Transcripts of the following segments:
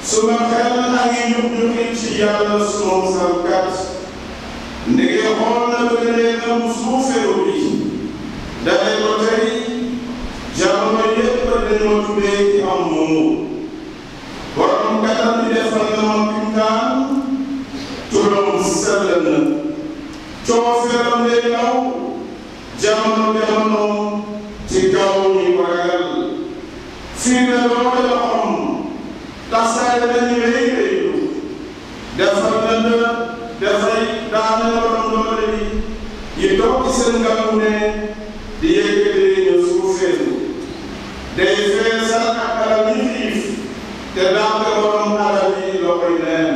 su suma xel a ngi ñuq ci yàlla sunu salkat ndege xool na bëgg nee mu suufeeru bi dalee ko tey jamono yépp dañoo tuddee ci am moomu borom kattan bi defal na ma pintaan turam sell na coofeeram day law jamono ci kaw ñi waral fii na doole la xam tasaare nañu rëy rëylu defal na dafay daane borom doole bi yi toog ci seen ngàmmu ne di yëkkati ñu suufeelu day feesal ak alal yi xiif te daanaka borom alal yi loxoy neen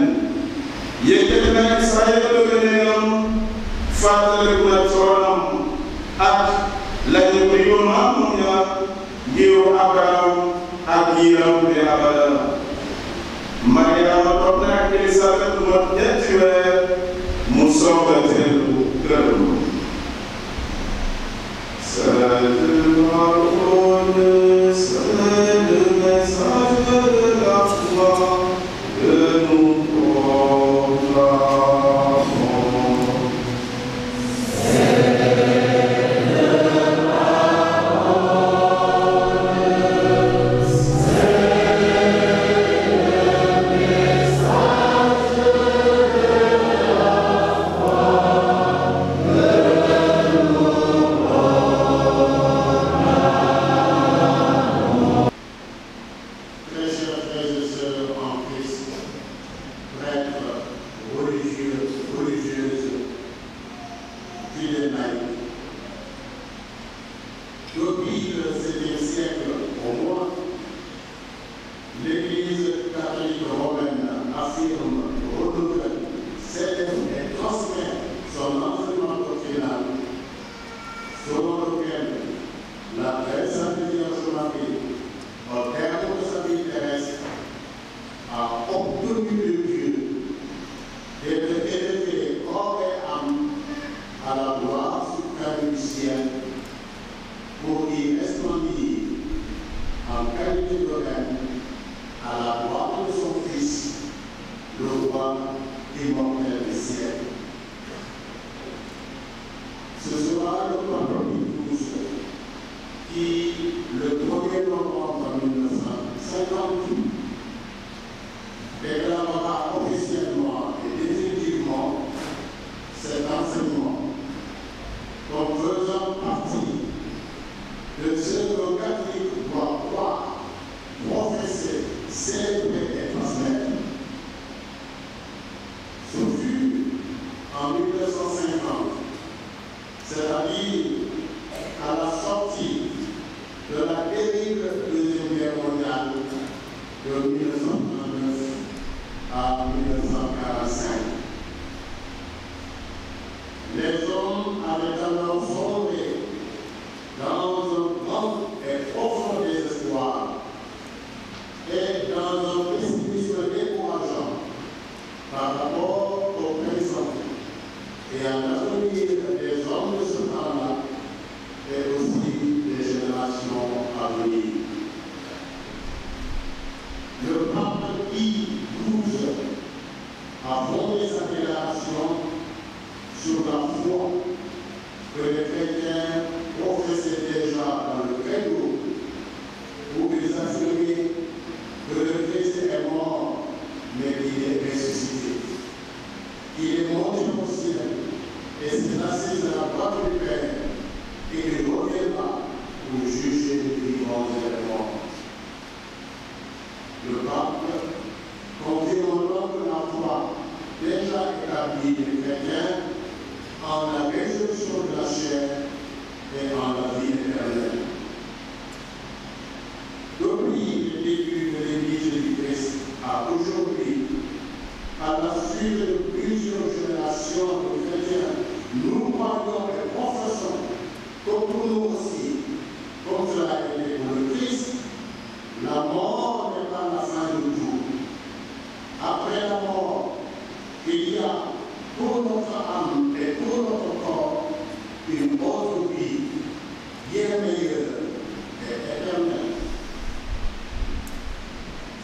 yëkkati na Israël bëgg neenam fàttaliku na coonam ak lañu ko yónnaam ya giiru Abraham ak giiram bi abada Mariama toog na ak Elisabeth lu mat ñetti weer mu soog a teelu gërëm c'est le message de la foi que nous proclamons.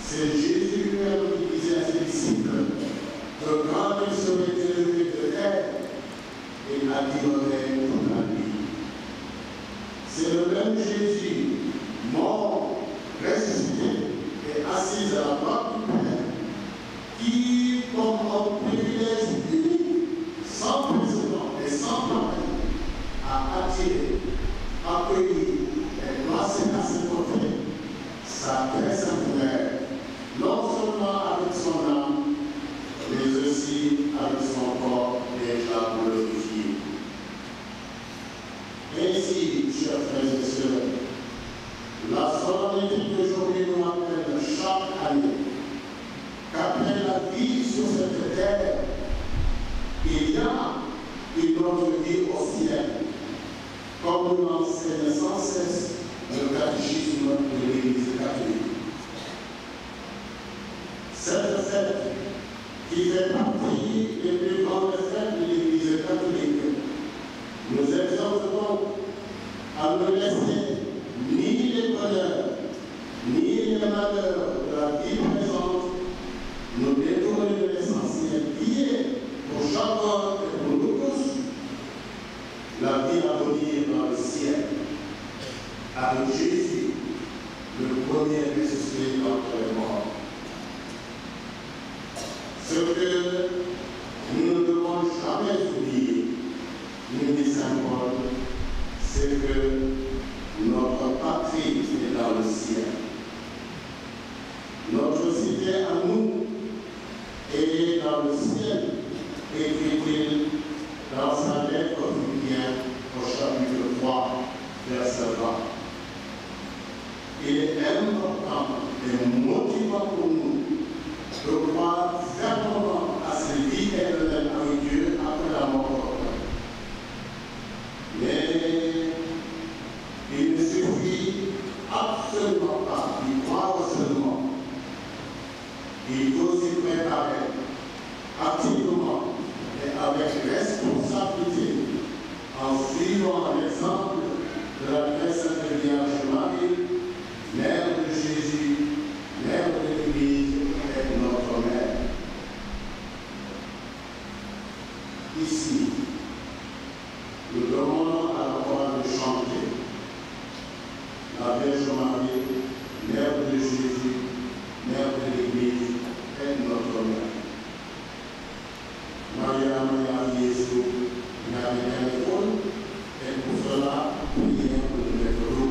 C'est Jésus lui-même qui disciple, que quand il serait élevé de terre, il admirerait toute la vie. C'est le même Jésus, mort, ressuscité et assis à la droite du Père, qui, comme un privilège unique, sans précédent et sans pareil, a attiré, accueilli et placé à ses côtés sa très sainte mère, non seulement avec son âme, mais aussi avec son corps déjà glorifié. Ainsi, chers frères et sœurs, la solennité d'aujourd'hui nous appelle chaque année qu'après la vie sur cette terre, il y a une autre vie au ciel, comme nous l'enseigne sans cesse le catéchisme de l'Église catholique. Cette fête, qui fait partie des plus grandes fêtes de l'Église catholique, nous exhorte donc à ne laisser ni les bonheurs, ni les malheurs de la vie présente nous détourner de l'essentiel qui est pour chacun et pour nous tous la vie à venir dans le ciel, avec Jésus, le premier ressuscité d'entre les morts. Ce que nous ne devons jamais oublier, nous dit Saint Paul, c'est que notre patrie est dans le ciel. Notre cité à nous est dans le ciel, écrit-il dans sa lettre aux Philippiens au chapitre 3, verset 20. Il est important et motivant pour nous de croire fermement à cette vie éternelle avec Dieu après la mort. Mais il ne suffit absolument pas d'y croire seulement. Il faut s'y préparer activement et avec responsabilité en suivant l'exemple de la très sainte Vierge Marie, Mère de Jésus, Mère de l'Église et notre Mère. Ici, nous demandons à la chorale de chanter la Vierge Marie, Mère de Jésus, Mère de l'Église et notre Mère. Maria, Maria, Jésus, Maria, et pour cela, prions pour nous mettre l'eau.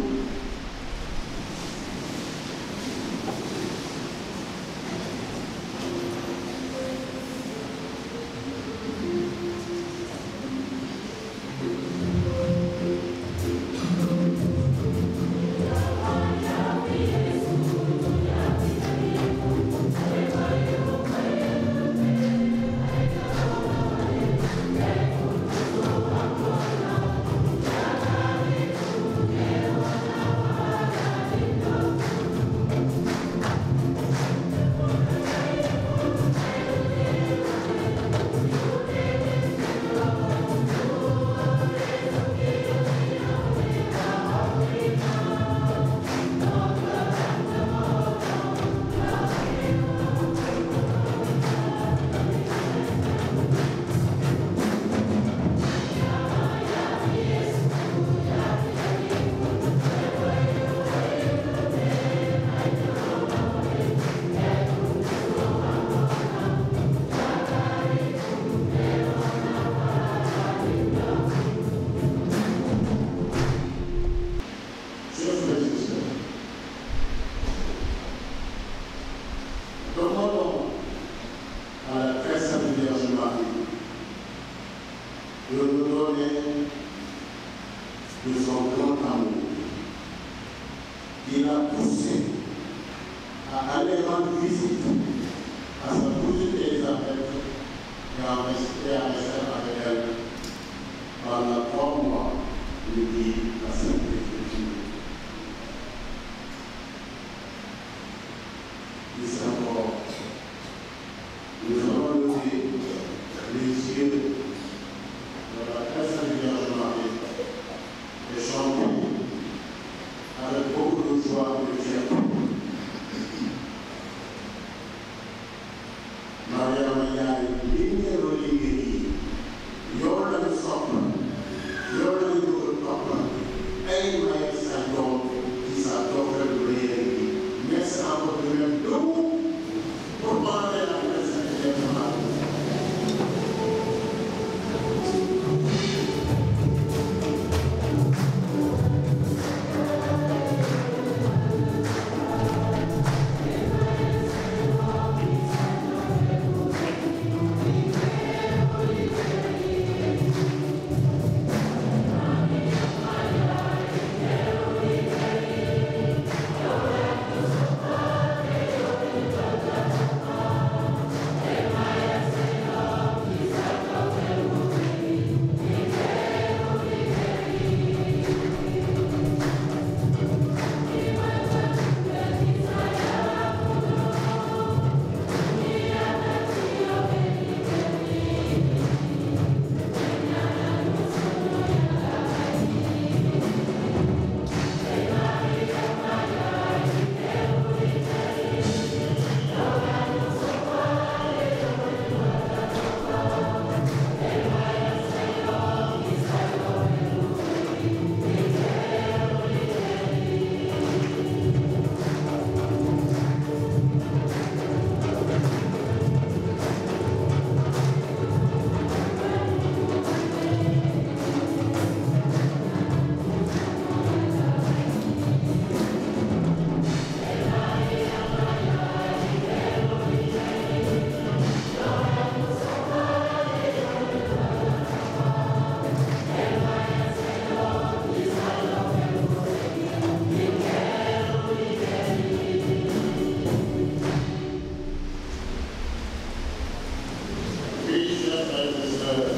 frères et sœurs,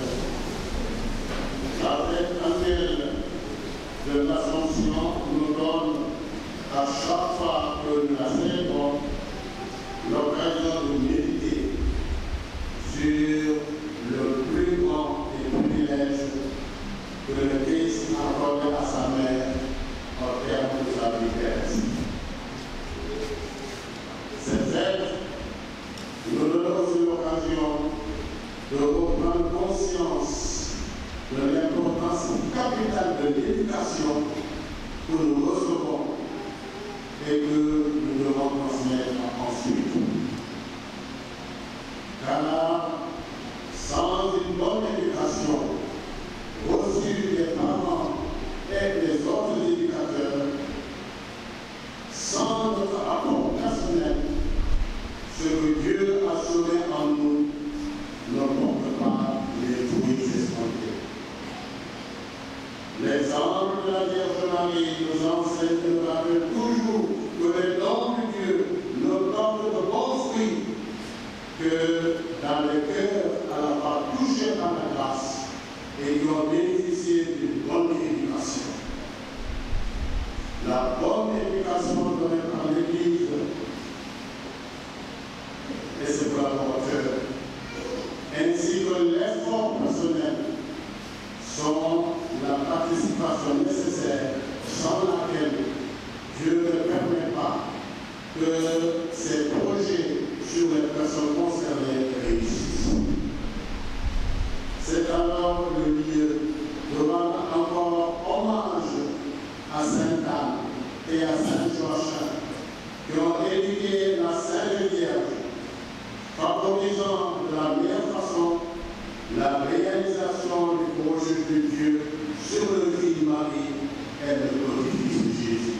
la fête annuelle de l'Ascension nous donne à chaque fois que nous la célébrons l'occasion de méditer sur le plus grand des privilèges que le Christ a accordé à sa mère au terme de sa vie terrestre. Cette fête nous donne aussi l'occasion de reprendre conscience de l'importance capitale de l'éducation que nous recevons et que nous devons transmettre ensuite. Car sans une bonne éducation reçue des parents et des autres éducateurs, sans notre apport personnel, ce que Dieu a semé en nous ne porte pas les fruits escomptés. L'exemple de la Vierge Marie nous enseigne de rappeler toujours que les dons de Dieu ne portent de bons fruits que dans les cœurs à la part touchés par la grâce et qui ont bénéficié d'une bonne éducation. La bonne éducation donnée par l'Église et ses collaborateurs, ainsi que l'effort personnel, sont la participation nécessaire sans laquelle Dieu ne permet pas que ces projets sur les personnes concernées réussissent. C'est alors le lieu de rendre encore hommage à Sainte Anne et à Saint Joachim qui ont éduqué la Sainte Vierge, favorisant de la meilleure façon la réalisation du projet de Dieu sur le Fils Marie et le petit-fils de Jésus.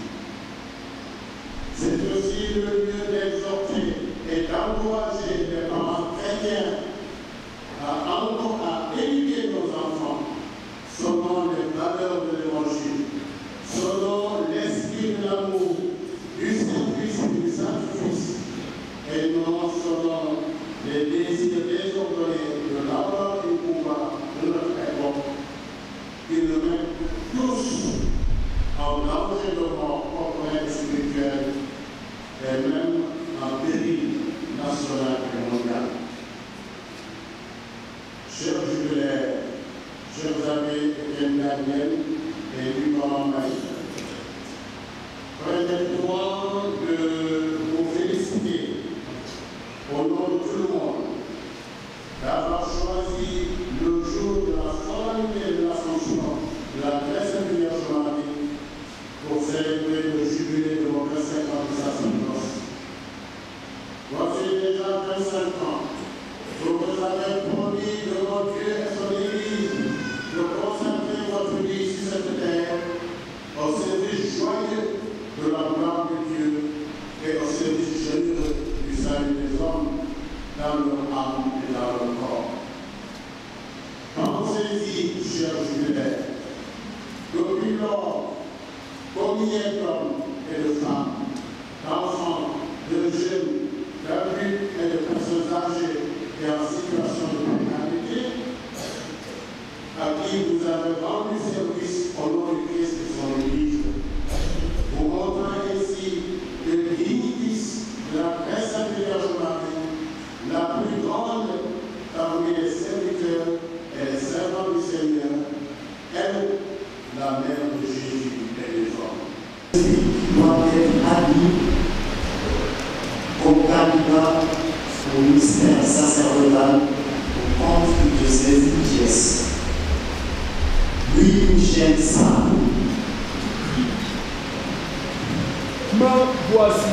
C'est aussi le lieu d'exhorter et d'encourager les parents chrétiens à éduquer nos enfants selon les valeurs de l'Évangile, selon l'esprit de l'amour, du service et du sacrifice, et non selon les désirs désordonnés de l'avoir et du pouvoir de notre époque, qui nous mettent tous en danger de mort corporelle et spirituelle, et même en péril national et mondial. Chers jubilaires, chers amis Étienne Daniel et Luc Marie, permettez-moi de vous féliciter au nom de tout le monde d'avoir choisi le jour de la solennité de l'Ascension de la très sainte Vierge Marie pour célébrer le jubilé de votre 50 de sacerdoce. Voici déjà 25 ans que vous avez promis devant Dieu et son Église de consacrer votre vie sur cette terre au service joyeux de la gloire de Dieu et au service généreux du salut des hommes dans leur âme et dans leur corps. Pensez-y, chers jubilaires, depuis lors, combien d'hommes et de femmes, d'enfants, de jeunes, d'adultes et de personnes âgées et en situation de précarité, à qui vous avez rendu service au nom du Christ et son Église, vous montrant ainsi le dignitis de la très sainte Vierge Marie, la plus grande parmi les serviteurs et les servants du Seigneur, elle, la mère de Jésus et des hommes. Doit être admis comme candidat au ministère sacerdotal au compte du diocèse de Thiès. Louis-Michel Sarr. Me voici.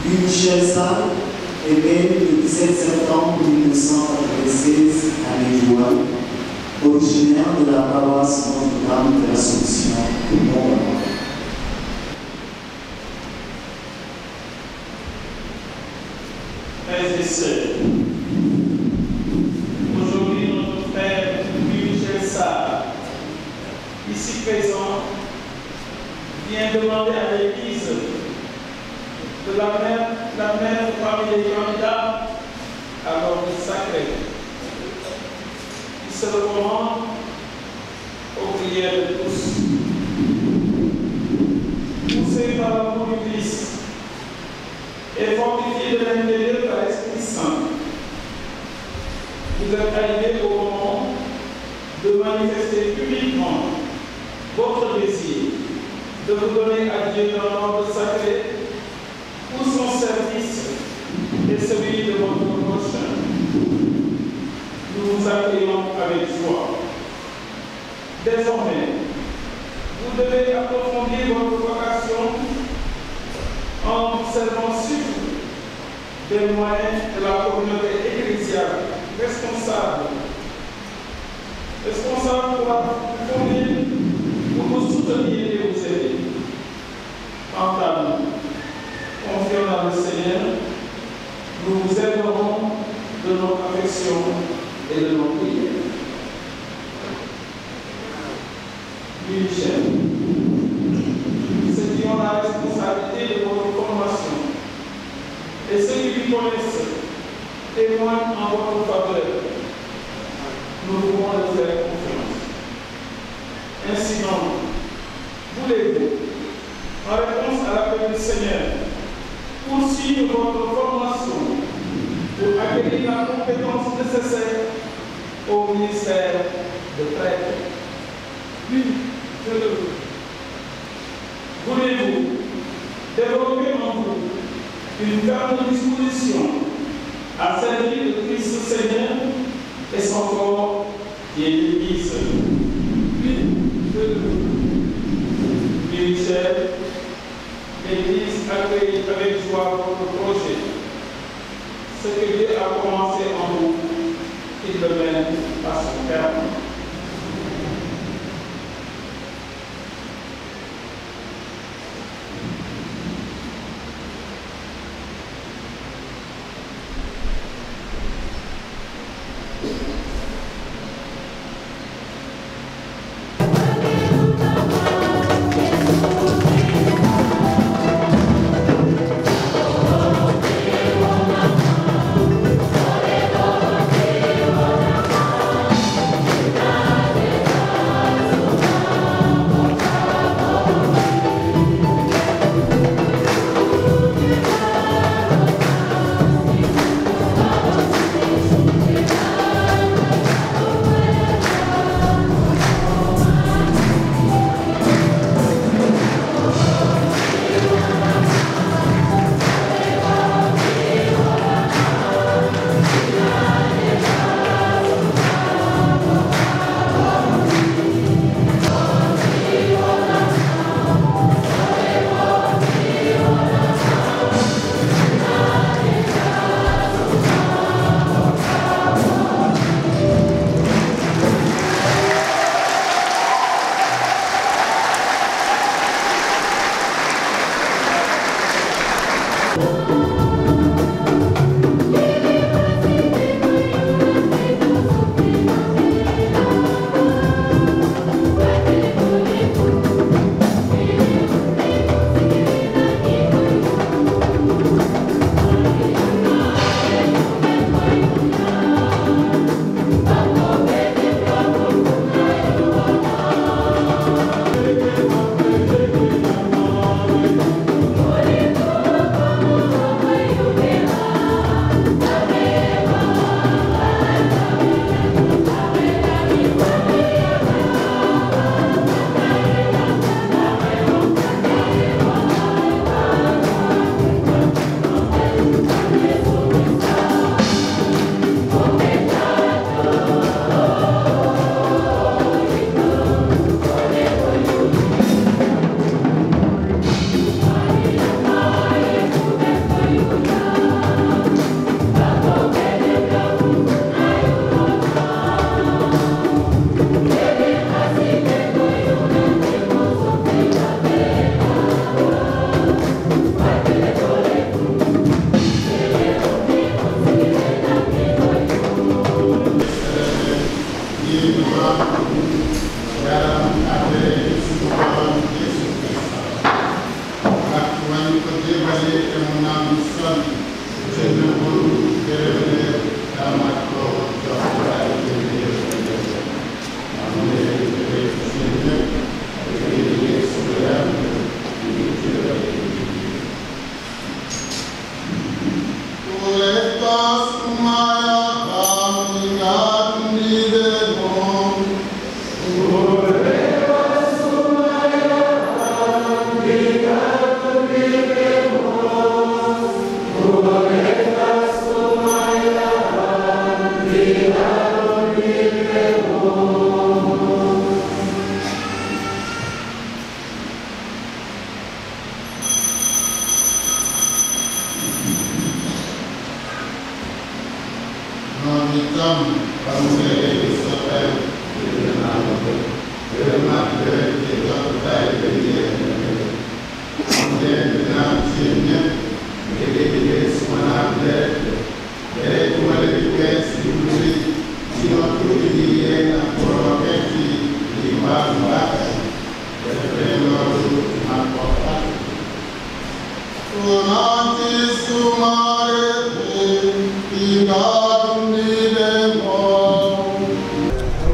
Louis-Michel Sarr est né le 17 septembre 1996 à Léjoie, originaire de la paroisse Notre-Dame de l'Assomption de Montréal. Frères et sœurs, aujourd'hui notre frère Louis-Michel Sarr, ici présent, vient demander à l'Église de la mettre parmi les candidats à l'ordre sacré. se recommande aux prières de tous. Poussés par l'amour du Christ et fortifiés de l'intérieur par l'Esprit Saint, vous êtes arrivés au moment de manifester publiquement votre désir de vous donner à Dieu dans l'ordre sacré pour son service et celui de votre prochain. Nous vous accueillons avec joie. Désormais, vous devez approfondir votre vocation en observant surtout des moyens de la communauté ecclésiale responsable pour vous fournir, pour vous soutenir et vous aider. Quant à nous, confions dans le Seigneur, nous vous aiderons de notre affection et de nos prières. Michel, ceux qui ont la responsabilité de votre formation et ceux qui lui connaissent témoignent en votre faveur. Nous pouvons leur faire confiance. Ainsi donc, voulez-vous, en réponse à l'appel du Seigneur, poursuivre votre formation pour acquérir la compétence nécessaire au ministère de prêtre? Oui, je le veux. Voulez-vous développer en vous une ferme disposition à servir le Christ Seigneur et son corps qui est l'Église? Oui, je le veux. Michel, l'Église accueille avec joie votre projet. Ce que Dieu a commencé en vous, il le mène à son terme. Amen.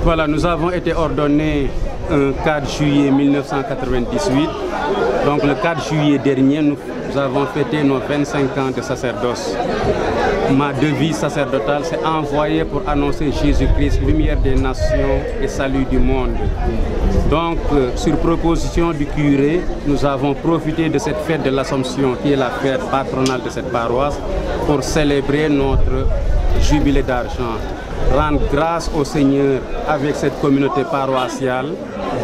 Voilà, nous avons été ordonnés un 4 juillet 1998. Donc le 4 juillet dernier, nous avons fêté nos 25 ans de sacerdoce. Ma devise sacerdotale, c'est envoyé pour annoncer Jésus-Christ, lumière des nations et salut du monde. Donc, sur proposition du curé, nous avons profité de cette fête de l'Assomption, qui est la fête patronale de cette paroisse, pour célébrer notre jubilé d'argent. Rendre grâce au Seigneur avec cette communauté paroissiale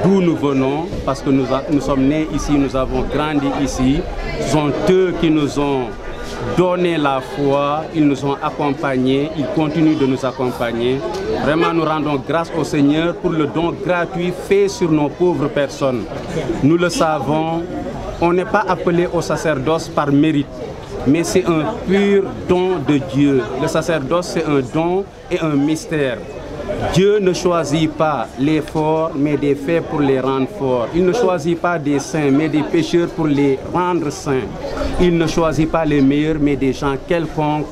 d'où nous venons, parce que nous sommes nés ici, nous avons grandi ici. Ce sont eux qui nous ont donné la foi, ils nous ont accompagnés, ils continuent de nous accompagner. Vraiment, nous rendons grâce au Seigneur pour le don gratuit fait sur nos pauvres personnes. Nous le savons, on n'est pas appelé au sacerdoce par mérite, mais c'est un pur don de Dieu. Le sacerdoce, c'est un don et un mystère. Dieu ne choisit pas les forts, mais des faits pour les rendre forts. Il ne choisit pas des saints, mais des pécheurs pour les rendre saints. Il ne choisit pas les meilleurs, mais des gens quelconques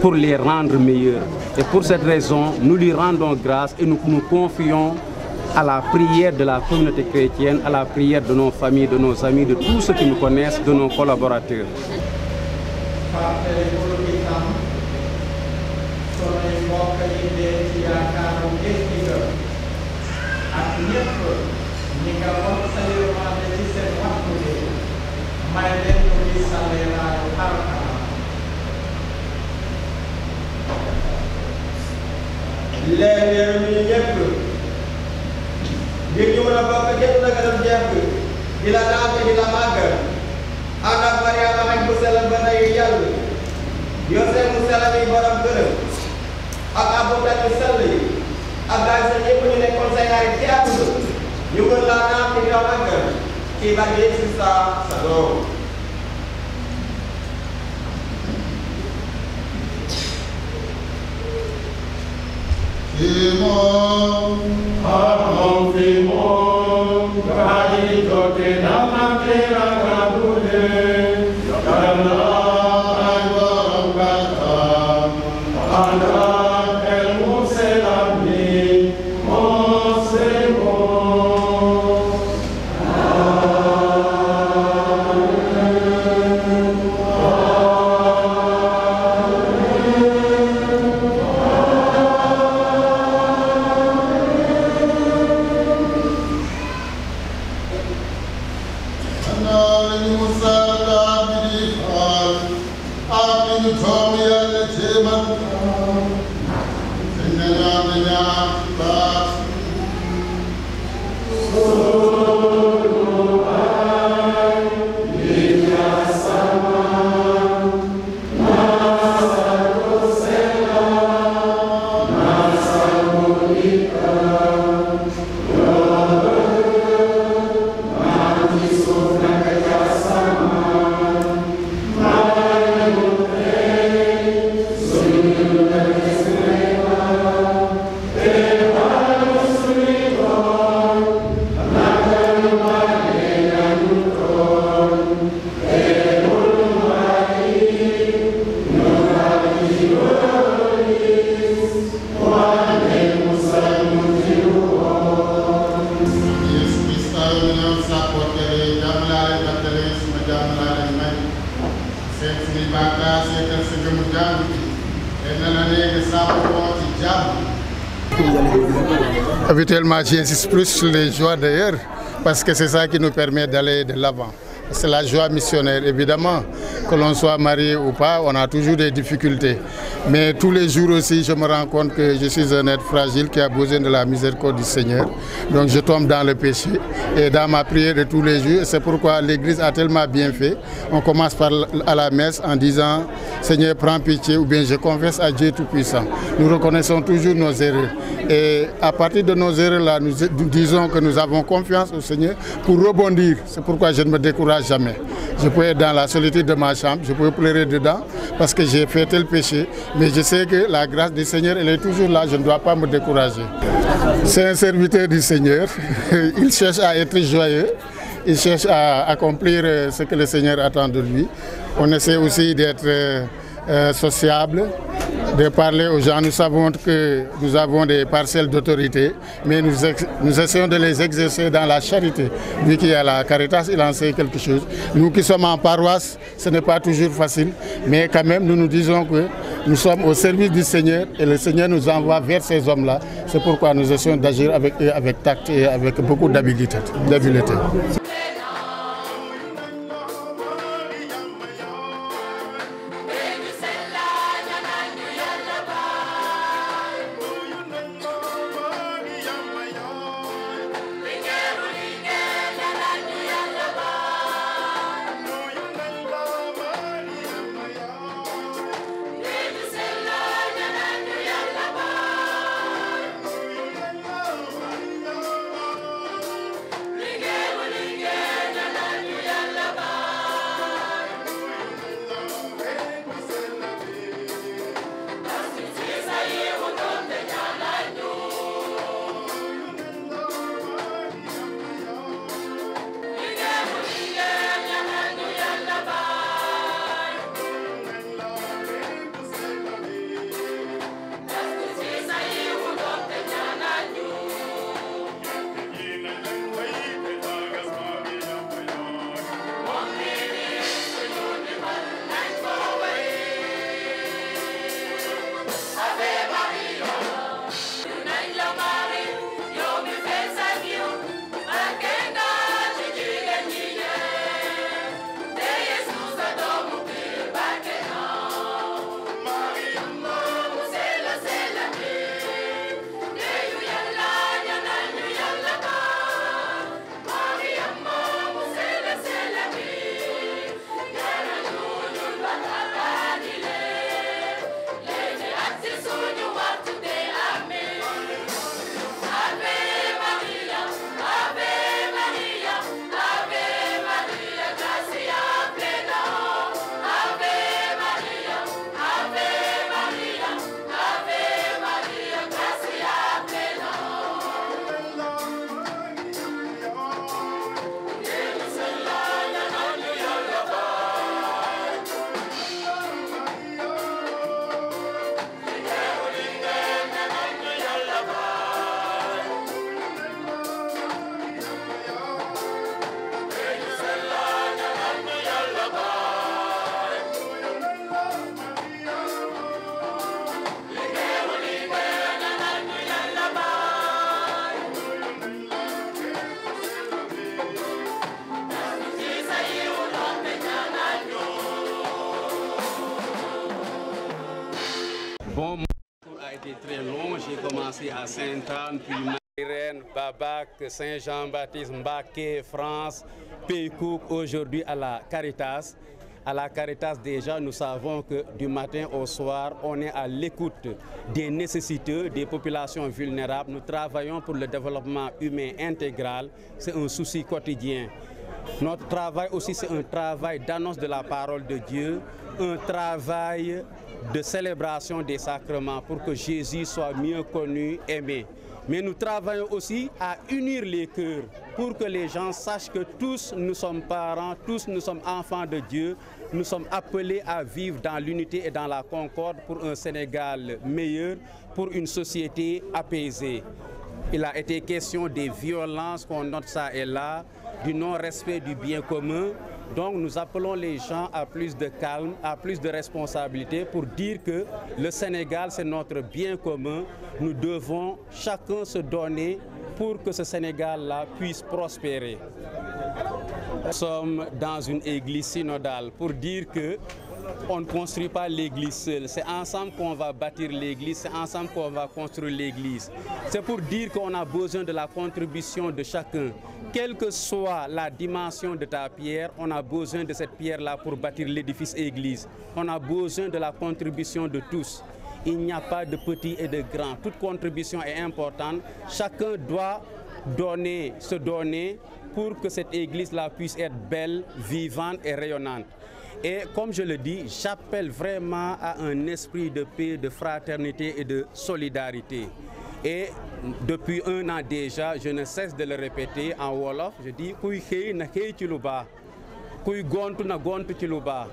pour les rendre meilleurs. Et pour cette raison, nous lui rendons grâce et nous nous confions à la prière de la communauté chrétienne, à la prière de nos familles, de nos amis, de tous ceux qui nous connaissent, de nos collaborateurs. anak Maryam ak bu sell ba nday yàlla Yosef mu sell bi borom gërëm ak Abubakar mu sell yi ak gaay sa ñëpp ñu nekkoon say xarit ci àdduna ñu gën laa naan ci dina màggal ci barke Yeesu sa doom Habituellement, j'insiste plus sur les joies d'ailleurs, parce que c'est ça qui nous permet d'aller de l'avant. C'est la joie missionnaire. Évidemment, que l'on soit marié ou pas, on a toujours des difficultés. Mais tous les jours aussi, je me rends compte que je suis un être fragile qui a besoin de la miséricorde du Seigneur. Donc je tombe dans le péché. Et dans ma prière de tous les jours, c'est pourquoi l'Église a tellement bien fait. On commence à la messe en disant « Seigneur, prends pitié » ou bien « Je confesse à Dieu Tout-Puissant ». Nous reconnaissons toujours nos erreurs. Et à partir de nos erreurs-là, nous disons que nous avons confiance au Seigneur pour rebondir. C'est pourquoi je ne me décourage jamais. Je peux être dans la solitude de ma chambre, je peux pleurer dedans parce que j'ai fait tel péché, mais je sais que la grâce du Seigneur, elle est toujours là, je ne dois pas me décourager. C'est un serviteur du Seigneur, il cherche à être joyeux, il cherche à accomplir ce que le Seigneur attend de lui. On essaie aussi d'être sociable, de parler aux gens. Nous savons que nous avons des parcelles d'autorité, mais nous essayons de les exercer dans la charité. Lui qui est à la Caritas, il en sait quelque chose. Nous qui sommes en paroisse, ce n'est pas toujours facile, mais quand même nous nous disons que nous sommes au service du Seigneur et le Seigneur nous envoie vers ces hommes-là. C'est pourquoi nous essayons d'agir avec eux avec tact et avec beaucoup d'habileté. Bon, mon parcours a été très long. J'ai commencé à Sainte-Anne, puis Marie-Reine, Babac, Saint-Jean-Baptiste, Mbacké, France, Pays-Cook, aujourd'hui à la Caritas. À la Caritas, déjà, nous savons que du matin au soir, on est à l'écoute des nécessités des populations vulnérables. Nous travaillons pour le développement humain intégral. C'est un souci quotidien. Notre travail aussi, c'est un travail d'annonce de la parole de Dieu, un travail de célébration des sacrements pour que Jésus soit mieux connu, aimé. Mais nous travaillons aussi à unir les cœurs pour que les gens sachent que tous nous sommes parents, tous nous sommes enfants de Dieu. Nous sommes appelés à vivre dans l'unité et dans la concorde pour un Sénégal meilleur, pour une société apaisée. Il a été question des violences qu'on note ça et là, du non-respect du bien commun, Donc nous appelons les gens à plus de calme, à plus de responsabilité pour dire que le Sénégal, c'est notre bien commun. Nous devons chacun se donner pour que ce Sénégal-là puisse prospérer. Nous sommes dans une église synodale pour dire que on ne construit pas l'église seule. C'est ensemble qu'on va bâtir l'église, c'est ensemble qu'on va construire l'église. C'est pour dire qu'on a besoin de la contribution de chacun. Quelle que soit la dimension de ta pierre, on a besoin de cette pierre-là pour bâtir l'édifice église. On a besoin de la contribution de tous. Il n'y a pas de petits et de grands. Toute contribution est importante. Chacun doit se donner pour que cette église-là puisse être belle, vivante et rayonnante. Et comme je le dis, j'appelle vraiment à un esprit de paix, de fraternité et de solidarité. Et depuis 1 an déjà, je ne cesse de le répéter en Wolof. Je dis, kuy xey na xey ci lu baax, kuy gontu na gontu ci lu baax,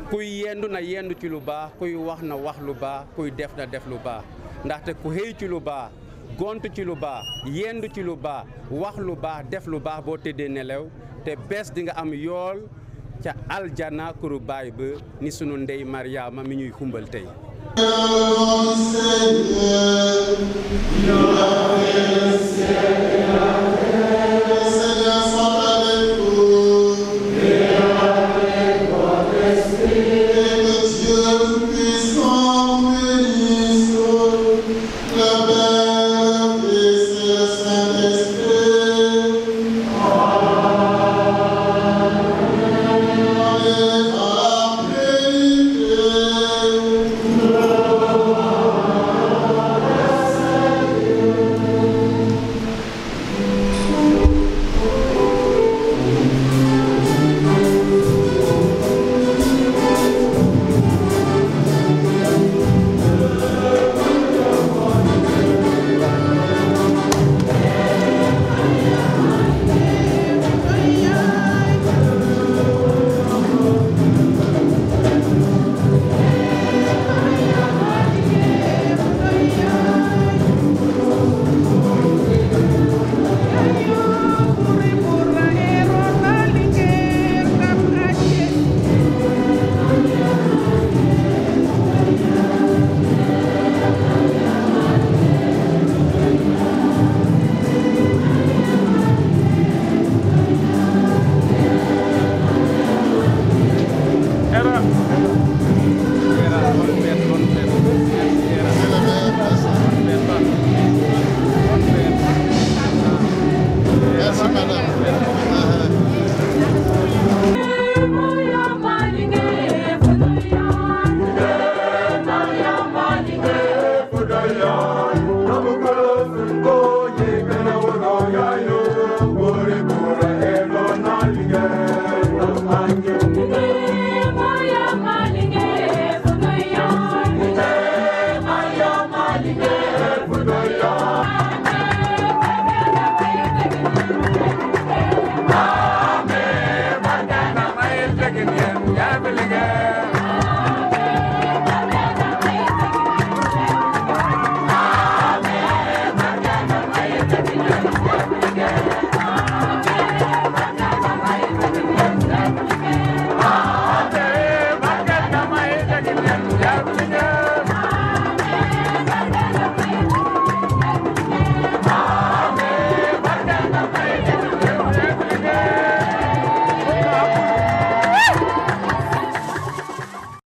kuy yendu na yendu ci lu baax, kuy wax na wax lu baax, kuy def na def lu baax. Ndaxte ku xey ci lu baax, gontu ci lu baax, yendu ci lu baax, wax lu baax, def lu baax boo tëddee nelaw te bés di nga am yool ca aljana kuru baay ba ni sunu ndey Mariama mi ñuy xumbal tey.